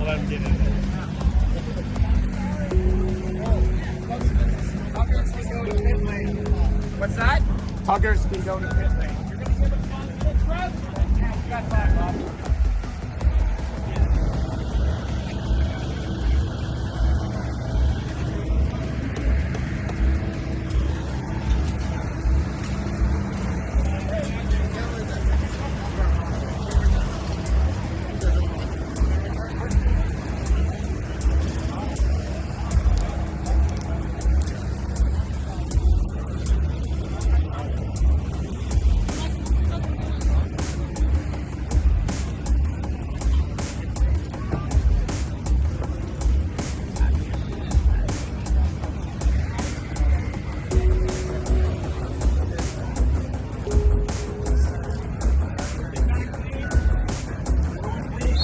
We'll let him get in there. What's that? Tuggers can go to pit lane. You're going to give us 5 minutes, Russ? Yeah, you got 5, Bob.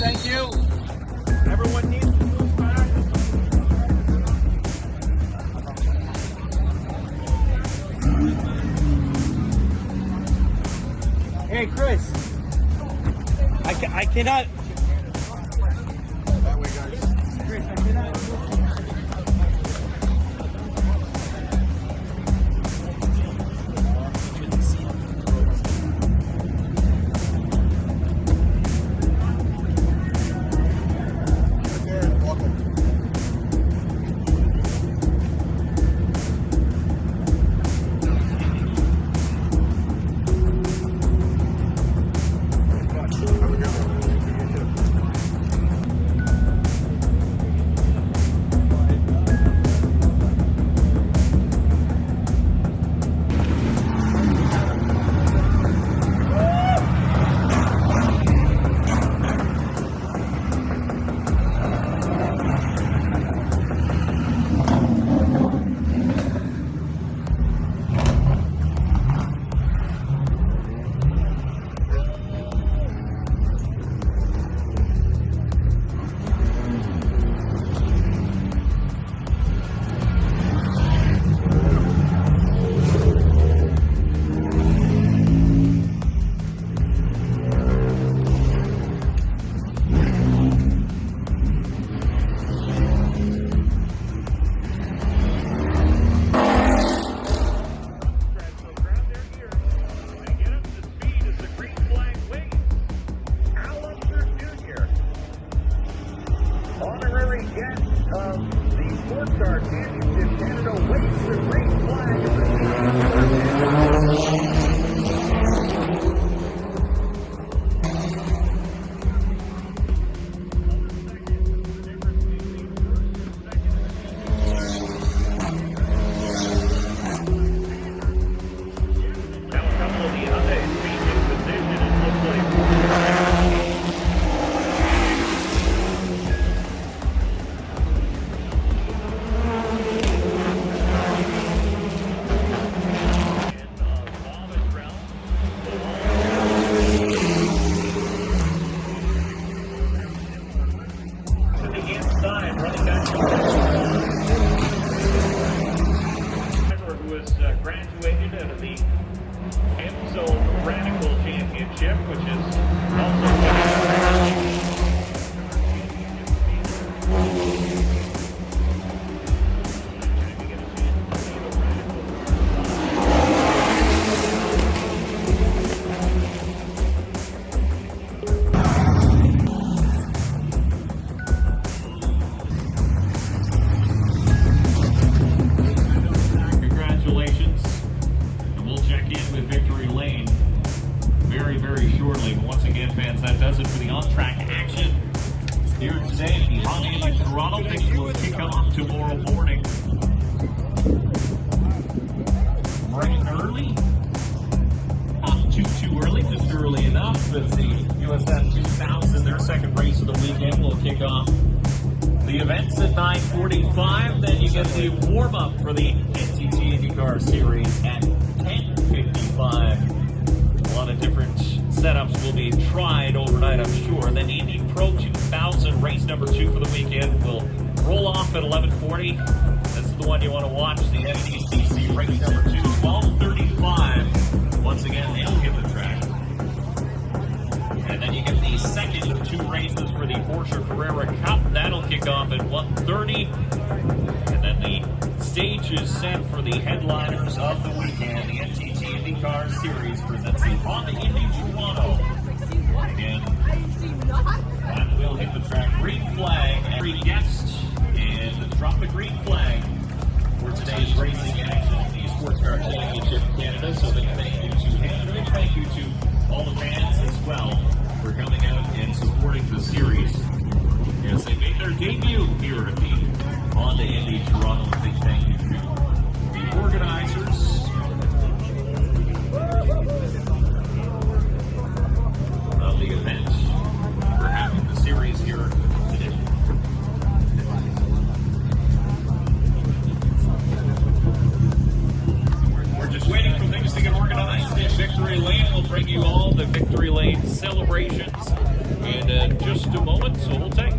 Thank you. Everyone needs to move back. Hey, Chris. I cannot. That way, guys. Chris, I cannot. Honorary guest of the SportsCarChampionship Canada waves the green flag of now a couple of the Hyundai speed in position. It looks like graduated out of the MCLAREN, which is also very shortly. But once again, fans, that does it for the on-track action here today. The HondaIndyToronto things will kick off tomorrow morning. Bright and early. Not too early, just early enough. As the USF 2000, their second race of the weekend, will kick off the events at 9:45. Then you get the warm-up for the NTT Indycar Series at 10:55. A lot of different setups will be tried overnight, I'm sure. Then IndyPro2000 Race number 2 for the weekend will roll off at 11:40. That's the one you want to watch. The SCCC Race number 2, 12:35. Once again, they'll hit the track. And then you get the second of 2 races for the PorscheCarreraCup. kick off at 1:30. And then the stage is set for the headliners of the weekend. The NTT Indycar Series presents the Honda Indy Toronto. And that will hit the track. Green flag, every guest, and drop the green flag for today's racing action, the Sports Car Championship Canada. So big thank you to him, big thank you to all the fans as well for coming out and supporting the series as they made their debut here at the Honda Indy Toronto. Big thank you to the organizers of the event for having the series here today. We're just waiting for things to get organized in Victory Lane. We'll bring you all the Victory Lane celebrations in just a moment, so we'll take.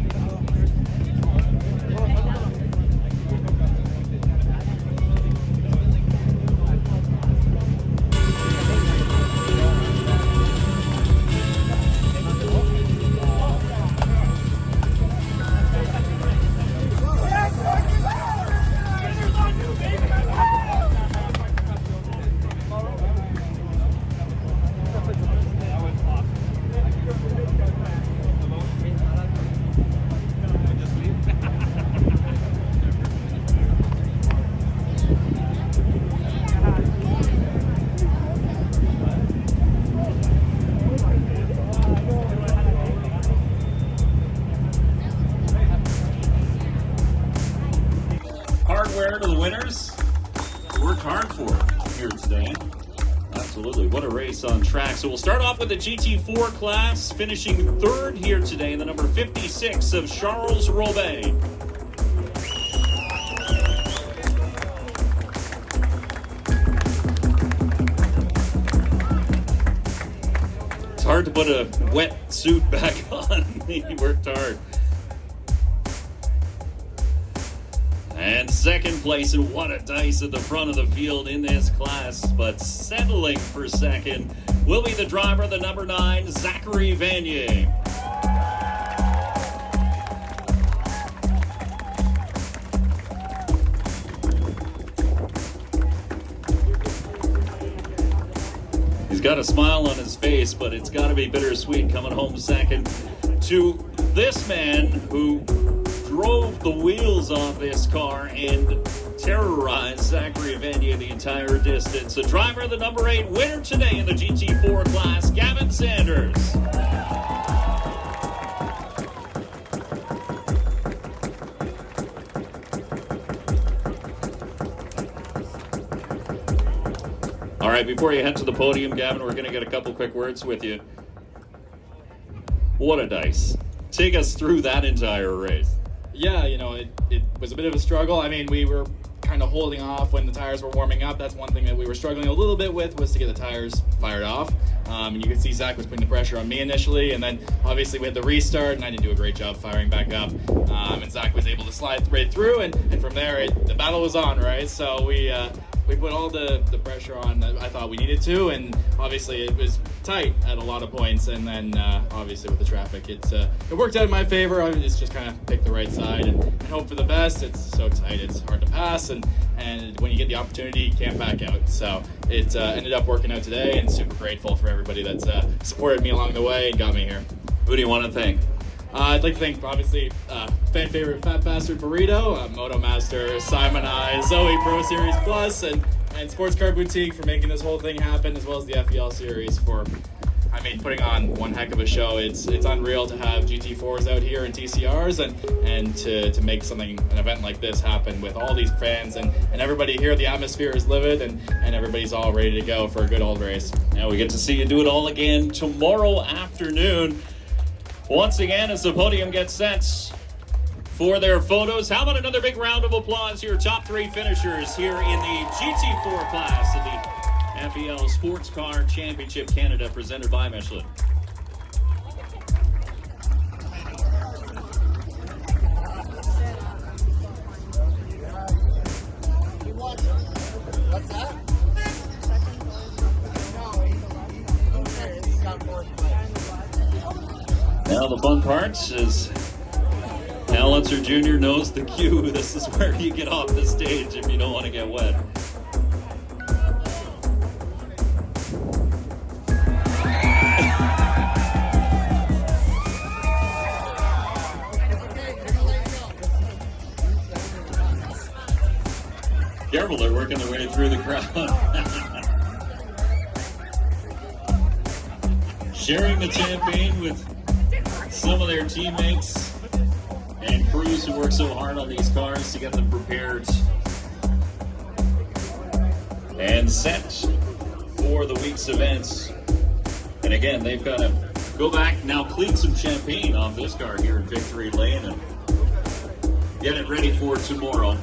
Hardware to the winners. Worked hard for it here today. Absolutely. What a race on track. So we'll start off with the GT4 class, finishing third here today in the number 56 of Charles Robet. It's hard to put a wet suit back on. He worked hard. And second place, and what a dice at the front of the field in this class, but settling for second will be the driver, the number 9, Zachary Vanier. He's got a smile on his face, but it's got to be bittersweet coming home second to this man who drove the wheels off this car and terrorized Zachary Vanier the entire distance. The driver, the number 8 winner today in the GT4 class, Gavin Sanders. All right, before you head to the podium, Gavin, we're going to get a couple quick words with you. What a dice. Take us through that entire race. Yeah, you know, it was a bit of a struggle. I mean, we were kind of holding off when the tires were warming up. That's one thing that we were struggling a little bit with, was to get the tires fired off. And you could see Zach was putting the pressure on me initially, and then obviously we had the restart, and I didn't do a great job firing back up. And Zach was able to slide right through, and from there, the battle was on, right? So we put all the pressure on that I thought we needed to, and obviously it was tight at a lot of points, and then obviously with the traffic, it worked out in my favor. I just kind of pick the right side and hope for the best. It's so tight, it's hard to pass, and when you get the opportunity, you can't back out. So it ended up working out today, and super grateful for everybody that's supported me along the way and got me here. Who do you want to thank? I'd like to thank, obviously, fan favorite Fat Bastard Burrito, Moto Master, Simon I, Zoe Pro Series Plus, and Sports Car Boutique for making this whole thing happen, as well as the FEL Series for, I mean, putting on one heck of a show. It's unreal to have GT4s out here and TCRs, and to make an event like this happen with all these fans and everybody here. The atmosphere is livid, and everybody's all ready to go for a good old race. Now we get to see you do it all again tomorrow afternoon. Once again, as the podium gets set for their photos, how about another big round of applause to your top 3 finishers here in the GT4 class of the FEL Sports Car Championship Canada, presented by Michelin. What's that? Now the fun part is Alan Unser Jr. knows the cue. This is where you get off the stage if you don't want to get wet. Careful, they're working their way through the crowd. Sharing the champagne with some of their teammates and crews who work so hard on these cars to get them prepared and set for the week's events. And again, they've got to go back now, clean some champagne off this car here in Victory Lane and get it ready for tomorrow.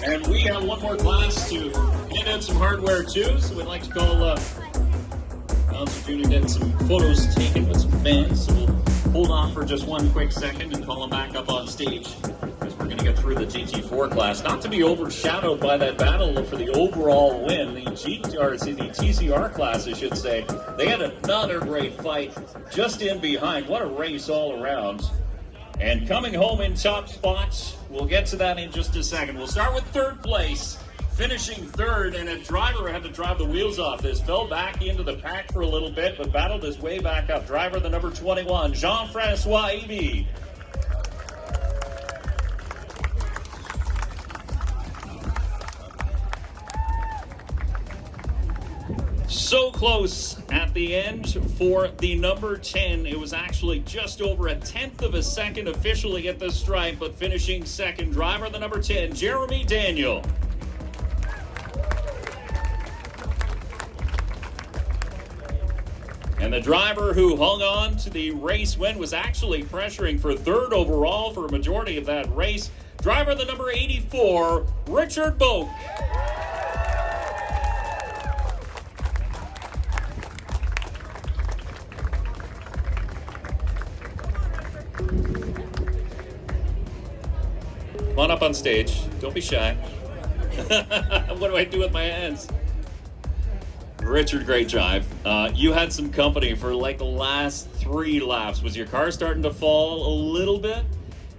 And we have one more class to hand out some hardware too, so we'd like to call Unser Jr. getting some photos taken with some fans, so we'll hold on for just one quick second and call him back up on stage as we're going to get through the GT4 class. Not to be overshadowed by that battle for the overall win, the TCR class, I should say. They had another great fight just in behind. What a race all around. And coming home in top spots, we'll get to that in just a second. We'll start with third place. Finishing third, and a driver had to drive the wheels off this. Fell back into the pack for a little bit, but battled his way back up. Driver the number 21, Jean-Francois Evie. So close at the end for the number 10. It was actually just over a tenth of a second officially at the stripe, but finishing second, driver the number 10, Jeremy Daniel. And the driver who hung on to the race win was actually pressuring for third overall for a majority of that race. Driver the number 84, Richard Boak. Come on up on stage. Don't be shy. What do I do with my hands? Richard, great drive. You had some company for like the last 3 laps. Was your car starting to fall a little bit?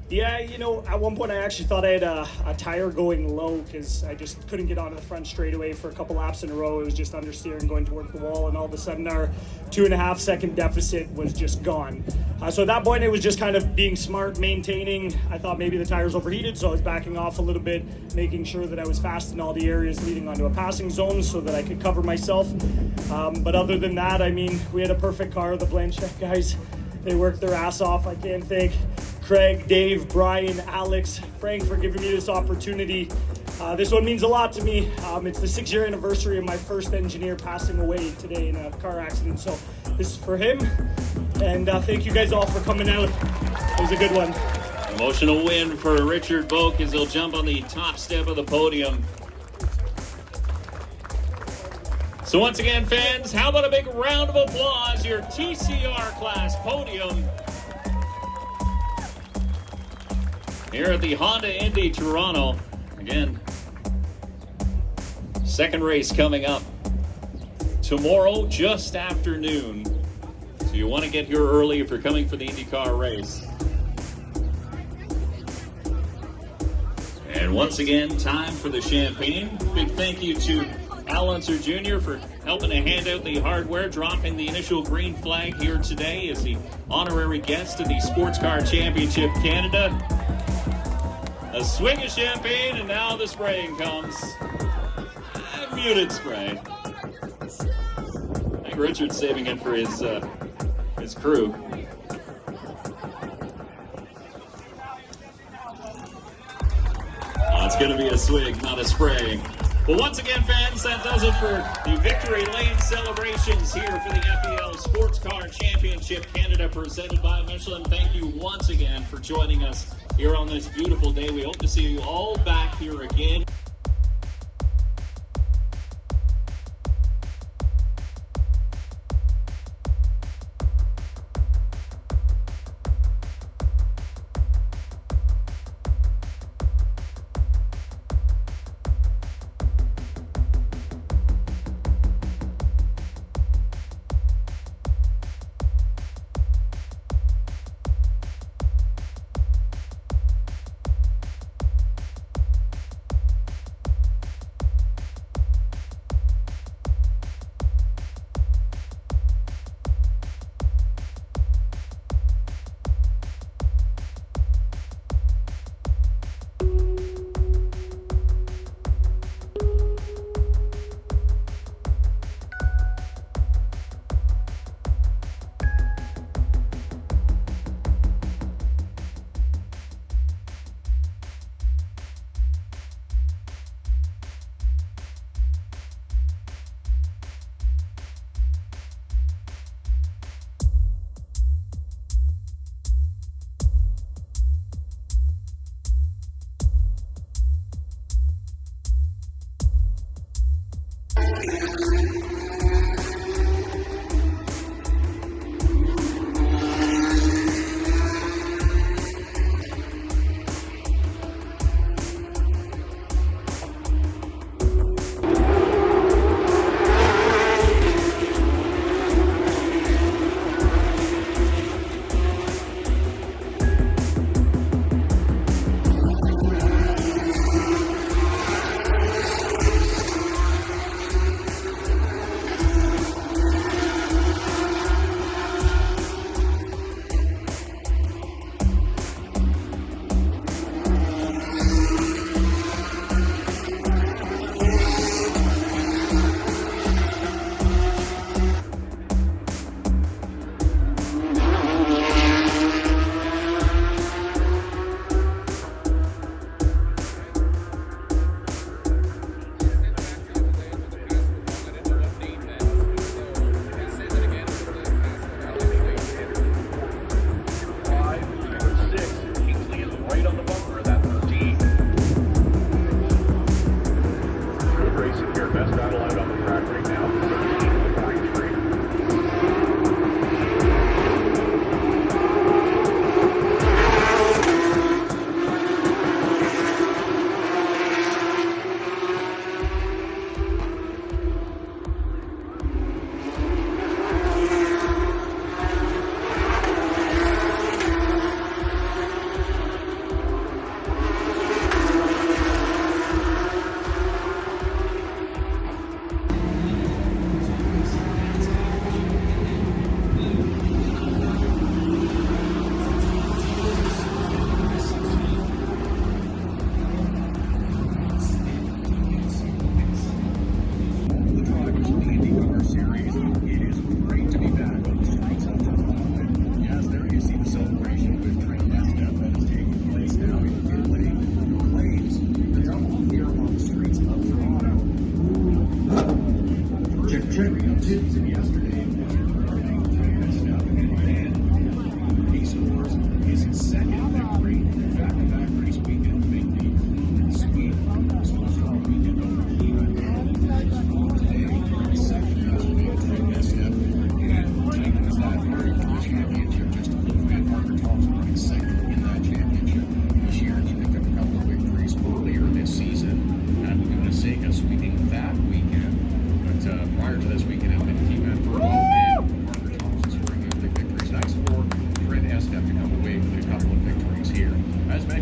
Yeah, you know, at one point I actually thought I had a tire going low because I just couldn't get onto the front straightaway for a couple laps in a row. It was just understeering going towards the wall, and all of a sudden our 2.5 second deficit was just gone. So at that point it was just kind of being smart, maintaining. I thought maybe the tires overheated, so I was backing off a little bit, making sure that I was fast in all the areas leading onto a passing zone so that I could cover myself. But other than that, I mean, we had a perfect car. The Blanchett guys, they worked their ass off. I can't thank Craig, Dave, Brian, Alex, Frank for giving me this opportunity. This one means a lot to me. It's the 6-year anniversary of my first engineer passing away today in a car accident. So this is for him. And thank you guys all for coming out. It was a good one. Emotional win for Richard Boak as he'll jump on the top step of the podium. So once again, fans, how about a big round of applause, your TCR class podium here at the Honda Indy Toronto. Again, second race coming up tomorrow just after noon. So you want to get here early if you're coming for the IndyCar race. And once again, time for the champagne. Big thank you to Al Unser Jr. for helping to hand out the hardware, dropping the initial green flag here today as the honorary guest of the Sports Car Championship Canada. A swing of champagne, and now the spraying comes. Muted spray. I think Richard's saving it for his crew. It's going to be a swig, not a spray. But once again, fans, that does it for the Victory Lane celebrations here for the FEL Sports Car Championship Canada presented by Michelin. Thank you once again for joining us here on this beautiful day. We hope to see you all back here again.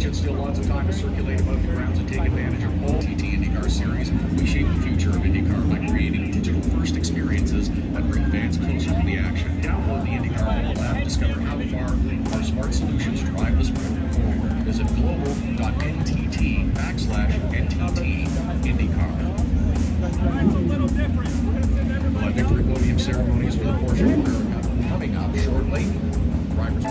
Championship, still lots of time to circulate about the grounds and take advantage of all NTT IndyCar series. We shape the future of IndyCar by creating digital-first experiences that bring fans closer to the action. Download the IndyCar mobile app, discover how far our smart solutions drive the sport forward. Visit global.ntt/NTT IndyCar. We'll have victory podium ceremonies for the Porsche Carrera Cup coming up shortly. Drivers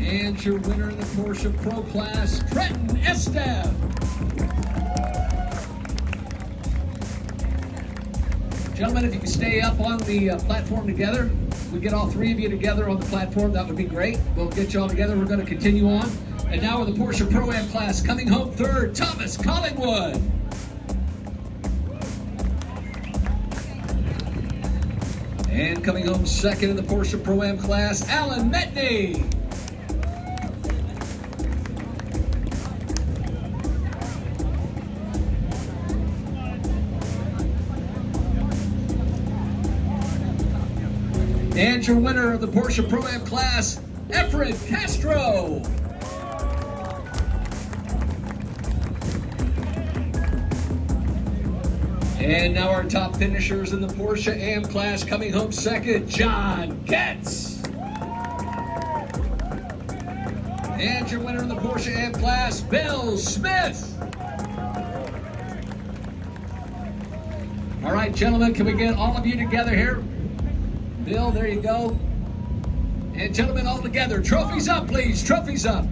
And your winner in the Porsche Pro Class, Trenton Esteve. Gentlemen, if you can stay up on the platform together, we get all three of you together on the platform, that would be great. We'll get you all together. We're going to continue on. And now with the Porsche Pro-Am class, coming home third, Thomas Collingwood. And coming home second in the Porsche Pro-Am class, Alan Metney. And your winner of the Porsche Pro-Am class, Efren Castro. And now our top finishers in the Porsche AM class, coming home second, John Getz. And your winner in the Porsche AM class, Bill Smith. All right, gentlemen, can we get all of you together here? Bill, there you go. And gentlemen, all together, trophies up, please, trophies up.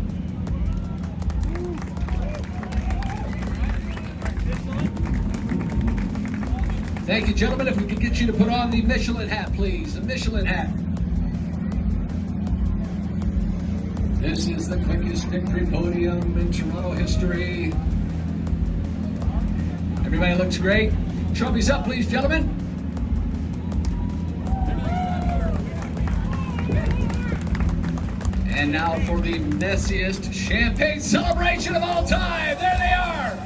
Thank you, gentlemen. If we could get you to put on the Michelin hat, please, the Michelin hat. This is the quickest victory podium in Toronto history. Everybody looks great. Trophies up, please, gentlemen. And now for the messiest champagne celebration of all time. There they are.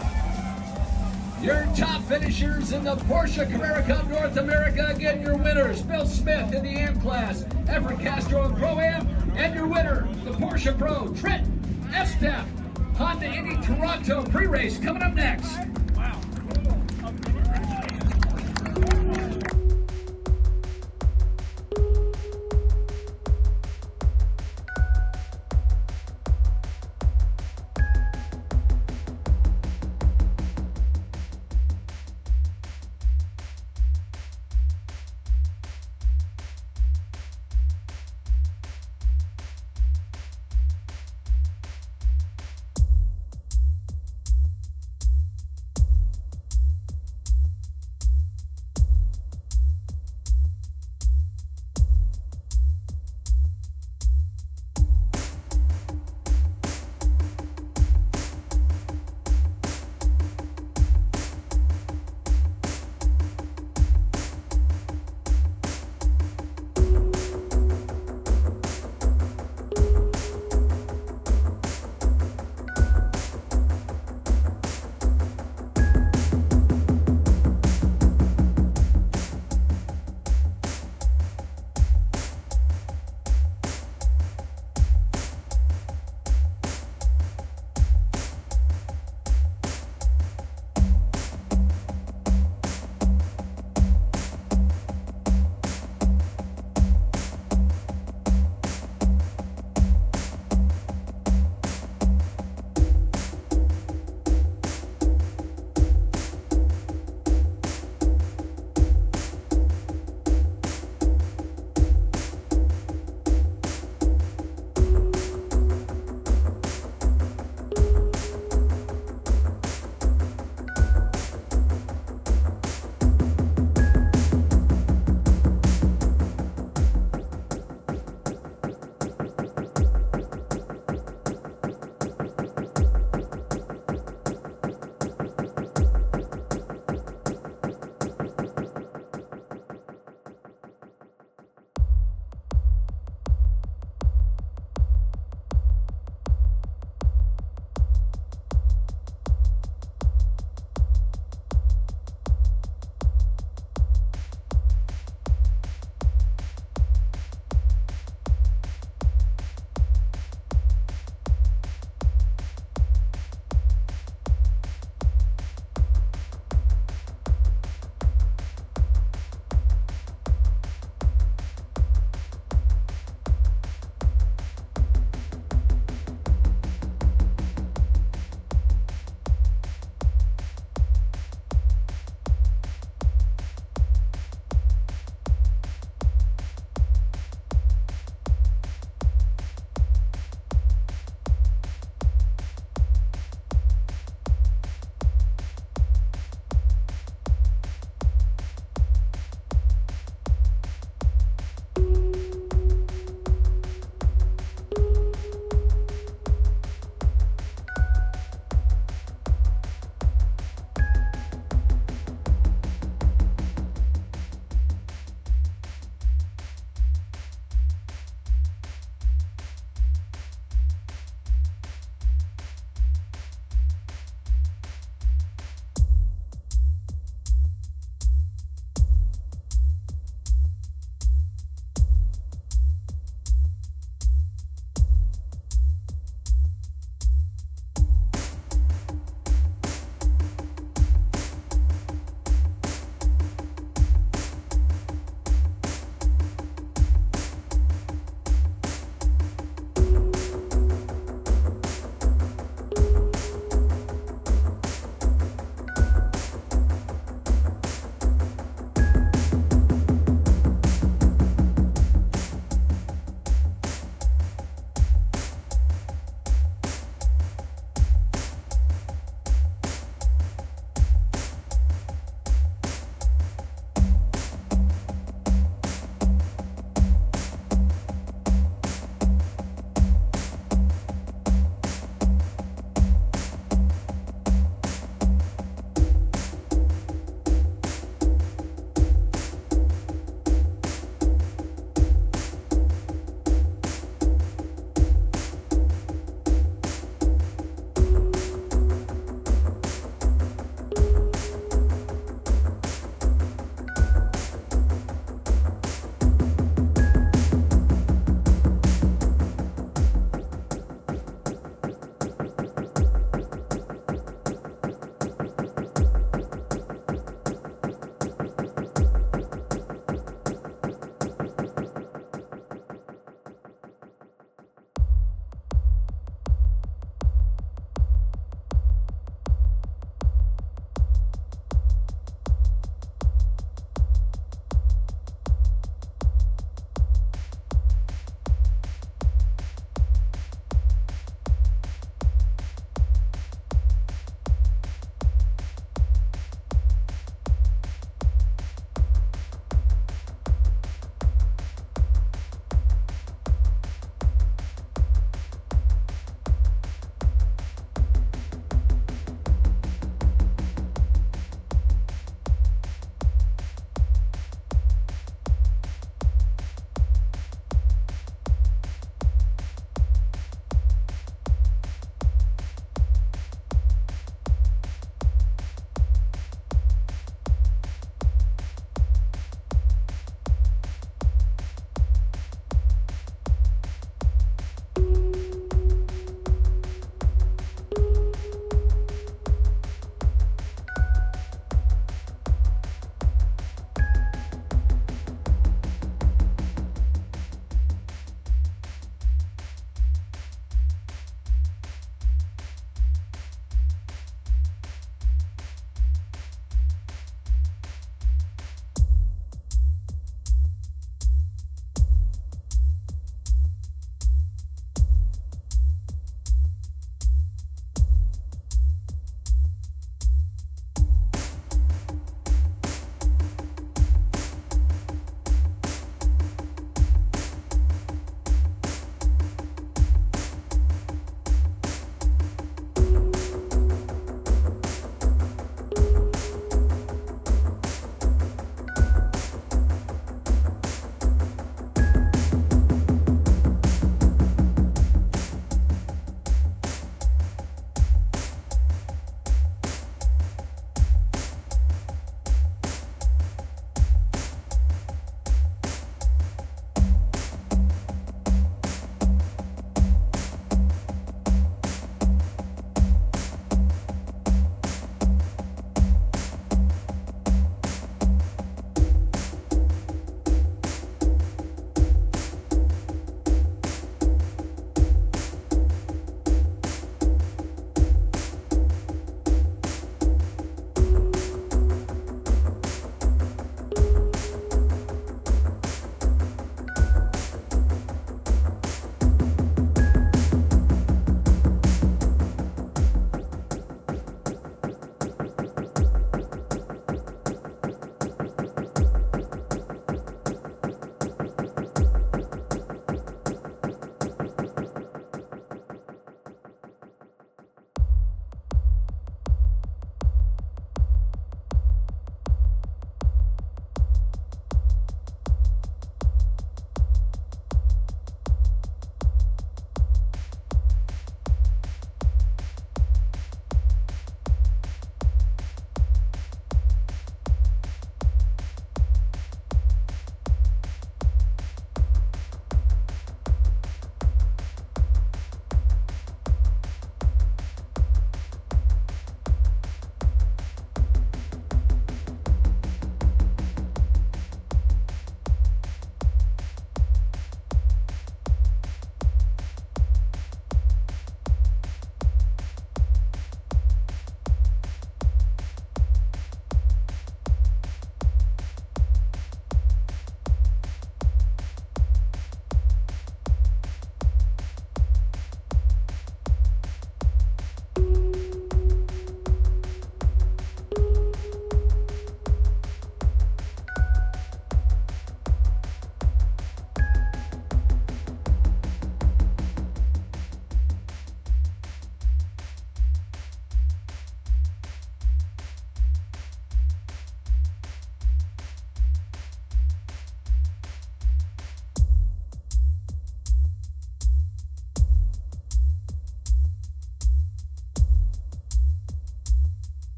Your top finishers in the Porsche Carrera Cup North America. Again, your winners, Bill Smith in the AM class, Efren Castro in Pro-Am, and your winner, the Porsche Pro, Trenton Esteve. Honda Indy Toronto pre-race coming up next.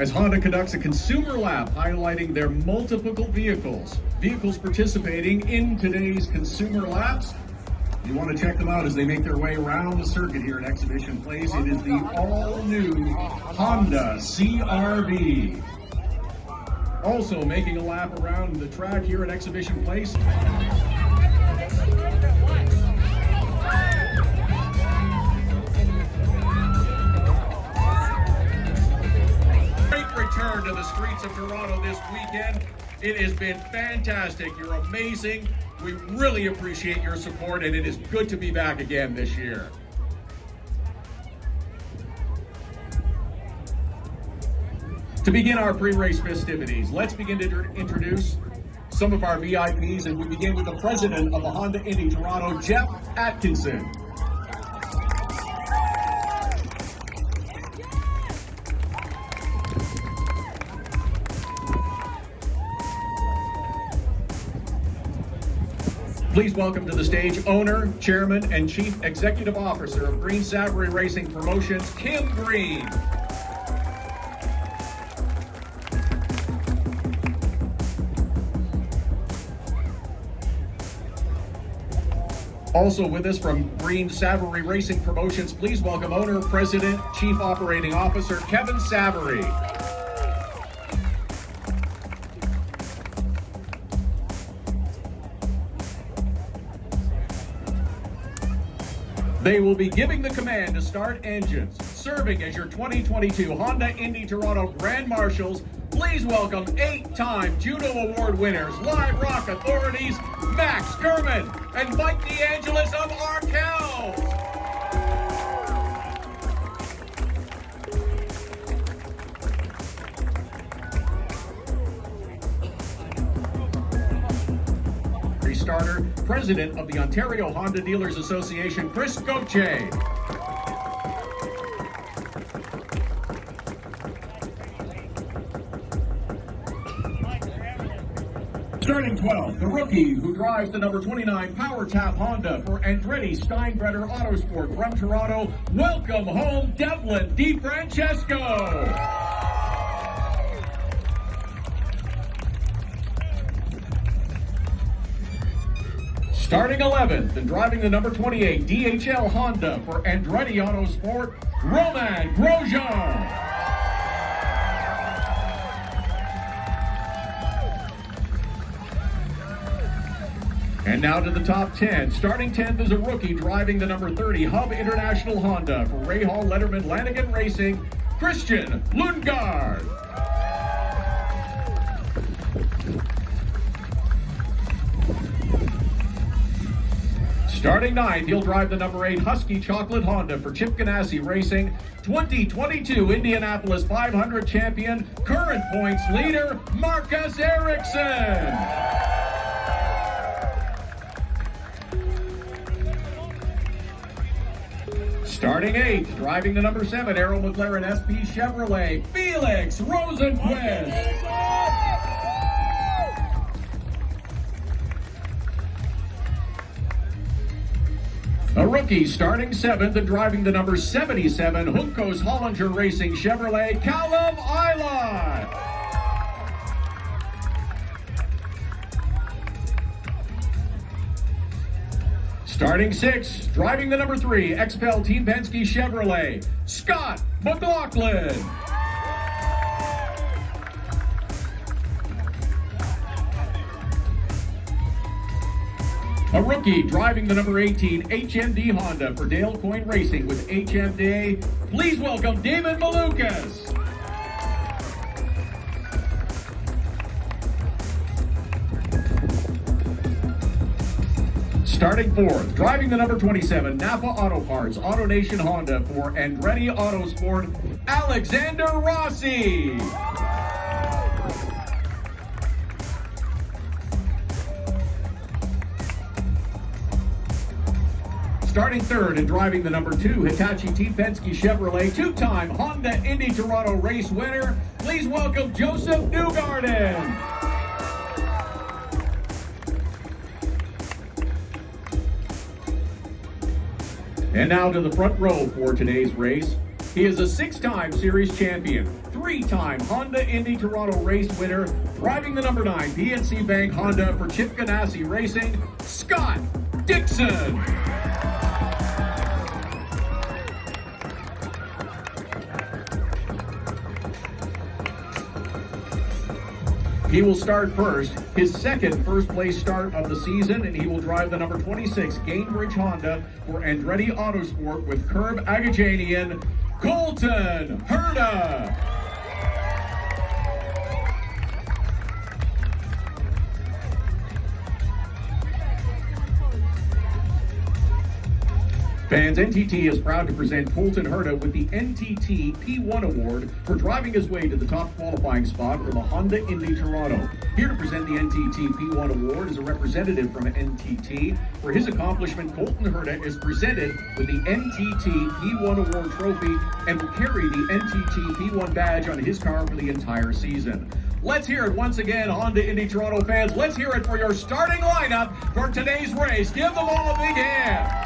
as Honda conducts a consumer lap highlighting their multiple vehicles participating in today's consumer laps. You want to check them out as they make their way around the circuit here at Exhibition Place. It is the all-new Honda CR-V. Also making a lap around the track here at Exhibition Place. Great return to the streets of Toronto this weekend. It has been fantastic. You're amazing. We really appreciate your support, and it is good to be back again this year. To begin our pre-race festivities, let's begin to introduce some of our VIPs, and we begin with the president of the Honda Indy Toronto, Jeff Atkinson. Please welcome to the stage owner, chairman, and chief executive officer of Green Savory Racing Promotions, Kim Green. Also with us from Green Savory Racing Promotions, please welcome owner, president, chief operating officer, Kevin Savory. They will be giving the command to start engines. Serving as your 2022 Honda Indy Toronto Grand Marshals, please welcome 8-time Juno Award winners, Live Rock Authorities, Max Kerman and Mike DeAngelis of Arkell. Starter, president of the Ontario Honda Dealers Association, Chris Gauthier. Starting 12, the rookie who drives the number 29 Power Tap Honda for Andretti Steinbrenner Autosport from Toronto. Welcome home, Devlin DeFrancesco. Starting 11th and driving the number 28 DHL Honda for Andretti Autosport, Roman Grosjean. And now to the top 10. Starting 10th is a rookie driving the number 30 Hub International Honda for Ray Hall Letterman Lanigan Racing, Christian Lundgaard. Starting 9th, he'll drive the number 8 Husky Chocolate Honda for Chip Ganassi Racing, 2022 Indianapolis 500 champion, current points leader, Marcus Ericsson. Starting 8th, driving the number 7 Arrow McLaren SP Chevrolet, Felix Rosenquist. A rookie starting 7th and driving the number 77 Juncos Hollinger Racing Chevrolet, Callum Isla. Starting 6th, driving the number 3 XPEL Team Penske Chevrolet, Scott McLaughlin. A rookie driving the number 18 HMD Honda for Dale Coyne Racing with HMD. Please welcome David Malukas. Starting 4th, driving the number 27 Napa Auto Parts Auto Nation Honda for Andretti Autosport, Alexander Rossi. Starting 3rd and driving the number 2 Hitachi Team Penske Chevrolet, 2-time Honda Indy Toronto race winner, please welcome Josef Newgarden. And now to the front row for today's race. He is a 6-time series champion, 3-time Honda Indy Toronto race winner, driving the number 9 PNC Bank Honda for Chip Ganassi Racing, Scott Dixon. He will start first, his second first-place start of the season, and he will drive the number 26 Gainbridge Honda for Andretti Autosport with Curb Agajanian, Colton Herta. Fans, NTT is proud to present Colton Herta with the NTT P1 Award for driving his way to the top qualifying spot for the Honda Indy Toronto. Here to present the NTT P1 Award is a representative from NTT. For his accomplishment, Colton Herta is presented with the NTT P1 Award trophy and will carry the NTT P1 badge on his car for the entire season. Let's hear it once again, Honda Indy Toronto fans. Let's hear it for your starting lineup for today's race. Give them all a big hand.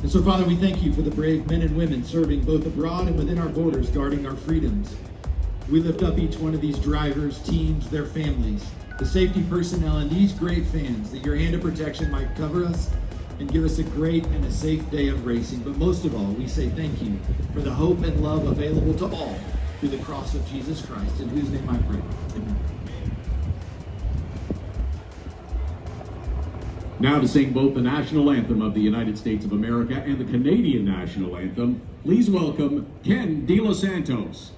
And so, Father, we thank you for the brave men and women serving both abroad and within our borders, guarding our freedoms. We lift up each one of these drivers, teams, their families, the safety personnel, and these great fans, that your hand of protection might cover us and give us a great and a safe day of racing. But most of all, we say thank you for the hope and love available to all through the cross of Jesus Christ, in whose name I pray. Amen. Now to sing both the national anthem of the United States of America and the Canadian national anthem, please welcome Ken De Los Santos.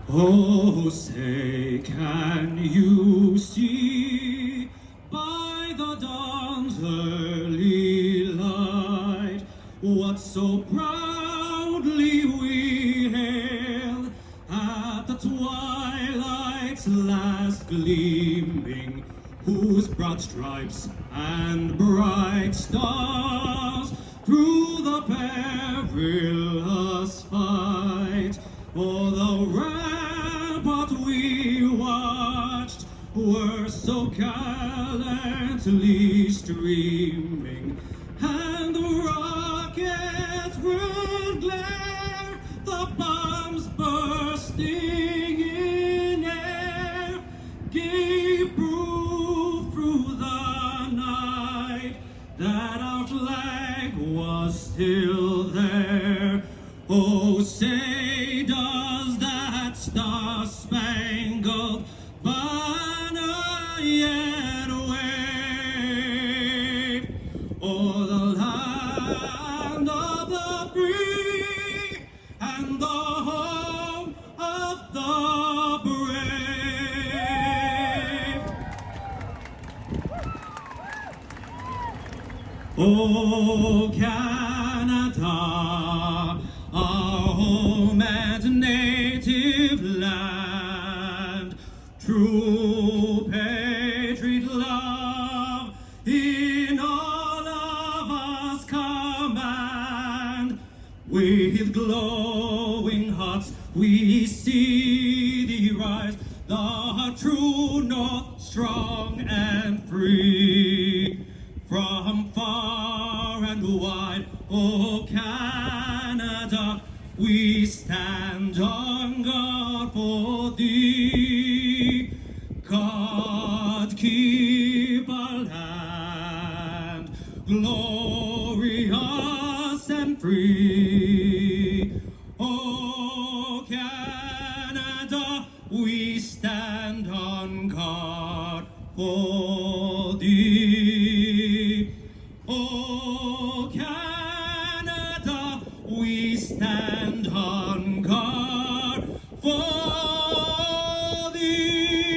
Oh, say, can you see by the dawn's early light what so proudly we hailed at the twilight's last gleaming, whose broad stripes and bright stars through the perilous fight o'er the rampart we watched were so gallantly streaming, and the rockets' red glare, the bombs bursting in air, gave proof through the night that our flag was still there. Oh, say, does that star-spangled banner yet wave o'er the land of the free and the home of the brave? Oh, Canada, our home and native land, true patriot love in all of us command. With glowing hearts we see thee rise, the true north, strong and free. From far and wide, oh Canada, we stand on guard for thee. God keep our land glorious and free. Oh Canada, we stand on guard for thee. Oh Canada, we stand on guard for thee.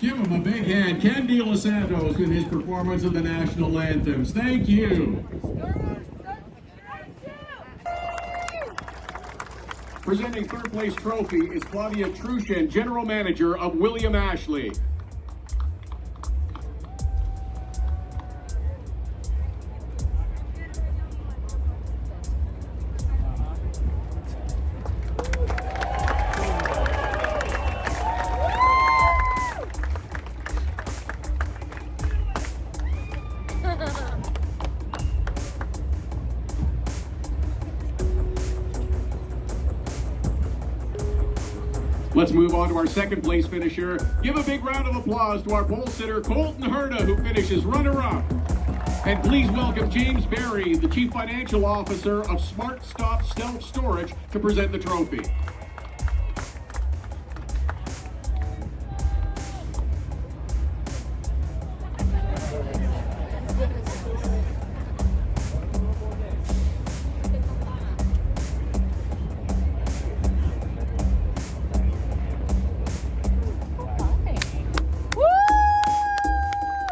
Give him a big hand. Ken De Los Santos in his performance of the national anthems. Thank you. Presenting third place trophy is Claudia Trushin, General Manager of William Ashley. Let's move on to our second place finisher. Give a big round of applause to our pole sitter, Colton Herta, who finishes runner-up. And please welcome James Berry, the Chief Financial Officer of Smart Stop Self Storage, to present the trophy.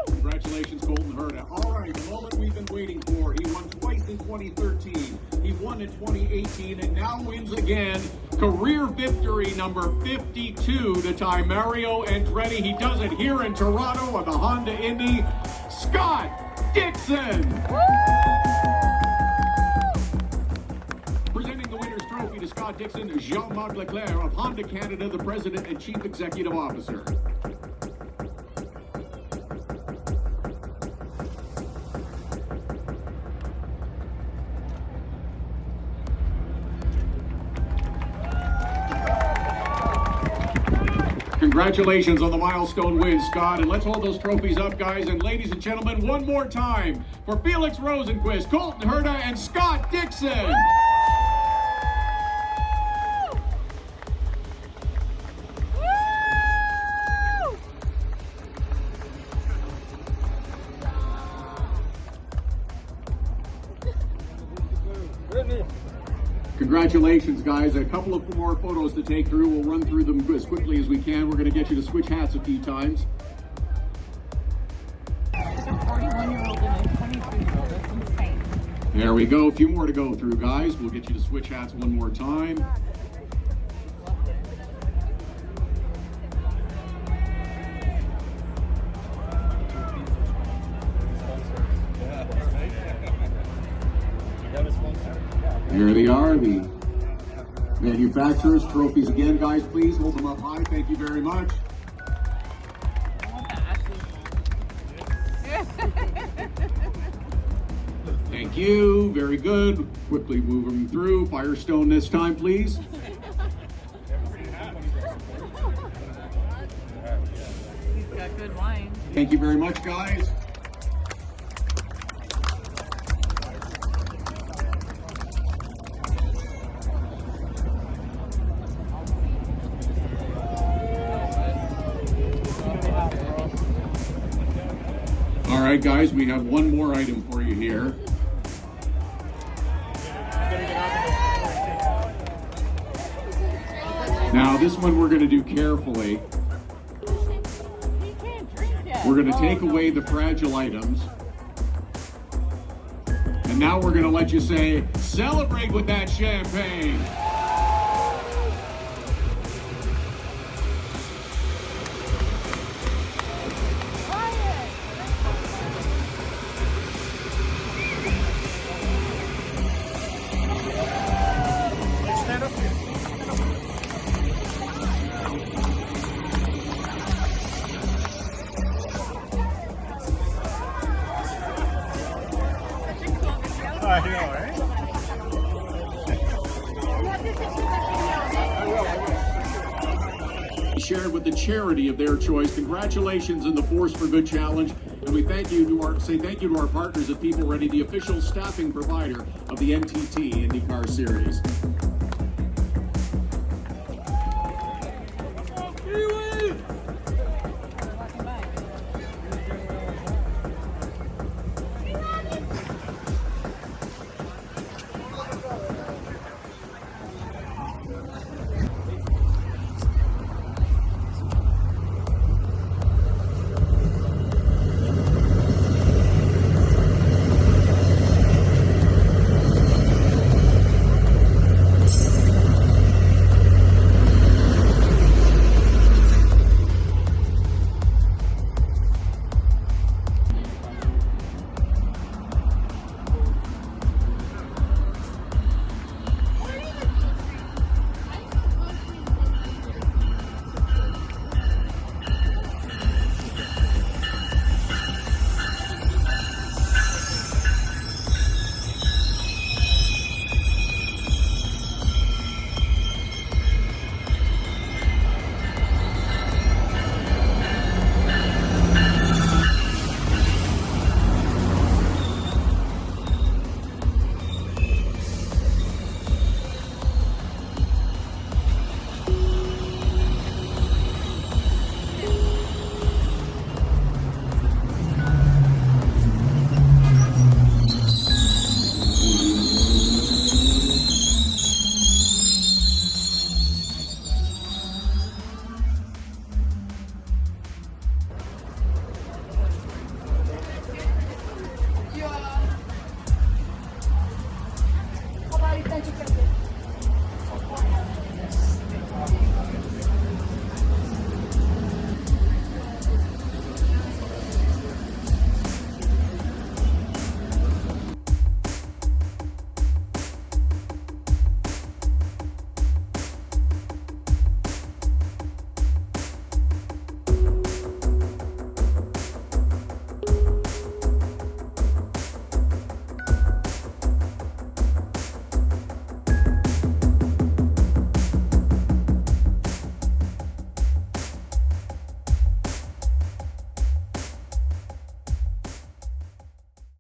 Congratulations, Colton Herta. All right, the moment we've been waiting for. He won twice in 2013. He won in 2018 and now wins again. Career victory number 52 to tie Mario Andretti. He does it here in Toronto on the Honda Indy. Scott Dixon! Presenting the winner's trophy to Scott Dixon, Jean-Marc Leclerc of Honda Canada, the President and Chief Executive Officer. Congratulations on the milestone win, Scott, and let's hold those trophies up, guys. And ladies and gentlemen, one more time for Felix Rosenquist, Colton Herta, and Scott Dixon. Congratulations, guys. A couple of more photos to take through. We'll run through them as quickly as we can. We're going to get you to switch hats a few times. There's a 41-year-old and a 23-year-old. That's insane. There we go. A few more to go through, guys. We'll get you to switch hats one more time. There they are, the manufacturers' trophies again, guys. Please hold them up high. Thank you very much. Thank you. Very good. Quickly move them through. Firestone this time, please. He's got good wine. Thank you very much, guys. All right, guys, we have one more item for you here. Now, this one we're going to do carefully. We're going to take away the fragile items. And now we're going to let you say, celebrate with that champagne. I know, right? Shared with the charity of their choice. Congratulations in the Force for Good Challenge, and we thank you to our partners at People Ready, the official staffing provider of the NTT IndyCar Series.